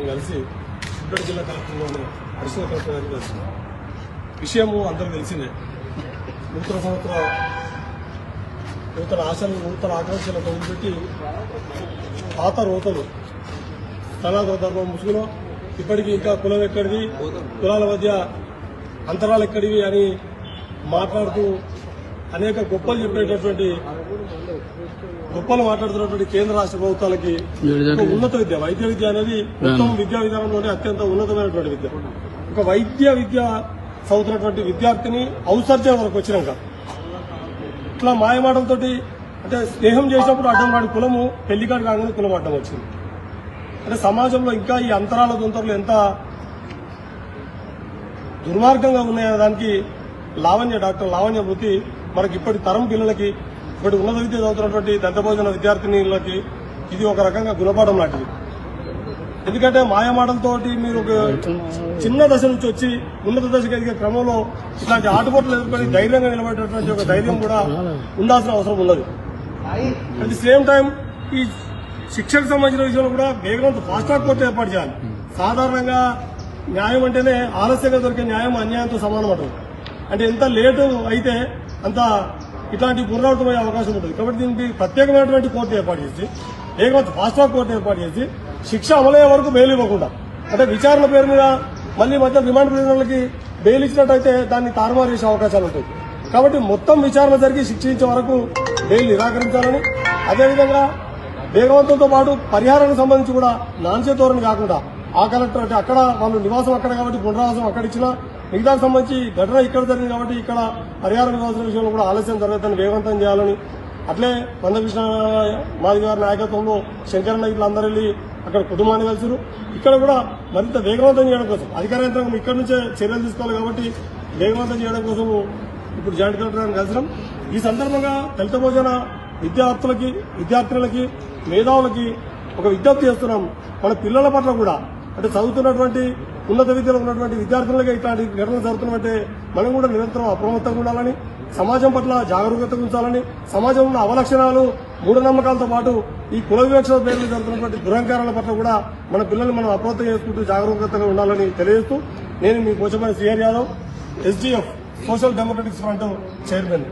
కలిసి సిద్దిపేట జిల్లా కలెక్టర్లోని additional collector గారికి కలిసి విషయము అందరికీ తెలిసిందే. నూతన సంవత్సర నూతన ఆశలు నూతన ఆకాంక్షలను వదిలిపెట్టి పాత రోతలు సనాతన ధర్మం ముసుగులో ఇప్పటికీ ఇంకా కులం ఎక్కడిది, కులాల మధ్య అంతరాలు ఎక్కడివి అని మాట్లాడుతూ అనేక గొప్పలు చెప్పేటటువంటి గొప్పలు మాట్లాడుతున్నటువంటి కేంద్ర రాష్ట్ర ప్రభుత్వాలకి ఉన్నత విద్య, వైద్య విద్య అనేది మొత్తం విద్యా విధానంలోనే అత్యంత ఉన్నతమైనటువంటి విద్య. ఒక వైద్య విద్య చదువుతున్నటువంటి విద్యార్థిని ఔత్సర్జం వరకు వచ్చినాక ఇట్లా మాయమాటలతోటి అంటే స్నేహం చేసినప్పుడు అడ్డం వాడి కులము పెళ్లికాడు కాగానే కులం అడ్డం వచ్చింది. అంటే సమాజంలో ఇంకా ఈ అంతరాల దొంతరలు ఎంత దుర్మార్గంగా ఉన్నాయనే దానికి డాక్టర్ లావణ్య మృతి మనకి ఇప్పటి తరం పిల్లలకి, ఇప్పటి ఉన్నత విద్య చదువుతున్నటువంటి దంతభోజన విద్యార్థినులకి ఇది ఒక రకంగా గుణపాఠం లాంటిది. ఎందుకంటే మాయమాటలతోటి మీరు ఒక చిన్న దశ నుంచి వచ్చి ఉన్నత దశకు ఎదిగే క్రమంలో ఇట్లాంటి ఆటుపోట్లు ఎదుర్కొని ధైర్యంగా నిలబడేటటువంటి ఒక ధైర్యం కూడా ఉండాల్సిన అవసరం ఉన్నది. అట్ ది సేమ్ టైం ఈ శిక్షకు సంబంధించిన విషయంలో కూడా వేగవంత ఫాస్ట్ ట్రాక్ కోర్టు ఏర్పాటు చేయాలి. సాధారణంగా న్యాయం అంటేనే ఆలస్యంగా దొరికే న్యాయం అన్యాయంతో సమానం అంటారు. అంటే ఎంత లేటు అయితే అంత ఇట్లాంటి పునరావృతమయ్యే అవకాశం ఉంటుంది. కాబట్టి దీనికి ప్రత్యేకమైనటువంటి కోర్టు ఏర్పాటు చేసి వేగవంత ఫాస్ట్ ట్రాక్ కోర్టు ఏర్పాటు చేసి శిక్ష అమలయ్యే వరకు బెయిల్ ఇవ్వకుండా, అంటే విచారణ పేరు మీద మళ్లీ మధ్య రిమాండ్ ప్రిజనర్లకి బెయిల్ ఇచ్చినట్టయితే దాన్ని తారుమారు చేసే అవకాశాలు ఉంటాయి. కాబట్టి మొత్తం విచారణ జరిగి శిక్షించే వరకు బెయిల్ నిరాకరించాలని, అదేవిధంగా వేగవంతంతో పాటు పరిహారానికి సంబంధించి కూడా నాన్సే ధోరణి కాకుండా ఆ కలెక్టర్ అంటే అక్కడ వాళ్ళు నివాసం అక్కడ కాబట్టి పునరావాసం అక్కడ ఇచ్చినా మిగతాకు సంబంధించి ఘటన ఇక్కడ జరిగింది కాబట్టి ఇక్కడ పరిహార నివాసం విషయంలో కూడా ఆలస్యం జరగదని వేగవంతం చేయాలని, అట్లే మందకృష్ణ మాదిగ గారి నాయకత్వంలో శంకరన్న ఇట్లా అందరూ వెళ్లి అక్కడ కుటుంబాన్ని కలిసిరు. ఇక్కడ కూడా మరింత వేగవంతం చేయడం కోసం అధికార యంత్రాంగం ఇక్కడ నుంచే చర్యలు తీసుకోవాలి. కాబట్టి వేగవంతం చేయడం కోసం ఇప్పుడు జాయింట్ కలెక్టర్ గారిని కలిసినాం. ఈ సందర్భంగా దళిత భోజన విద్యార్థులకి, విద్యార్థినులకి, మేధావులకి ఒక విజ్ఞప్తి చేస్తున్నాం. మన పిల్లల పట్ల కూడా అంటే చదువుతున్నటువంటి ఉన్నత విద్యలో ఉన్నటువంటి విద్యార్థులకి ఇట్లాంటి ఘటనలు జరుగుతున్నట్టే మనం కూడా నిరంతరం అప్రమత్తంగా ఉండాలని, సమాజం పట్ల జాగరూకతగా ఉంచాలని, సమాజంలో ఉన్న అవలక్షణాలు, మూఢనమ్మకాలతో పాటు ఈ కుల వివక్షల పేర్లు జరుగుతున్నటువంటి దురహంకారాల పట్ల కూడా మన పిల్లల్ని మనం అప్రమత్తం చేసుకుంటూ జాగరూకతగా ఉండాలని తెలియజేస్తూ నేను మీ Pochamani Srihari Yadav, SDF social democratics front chairman.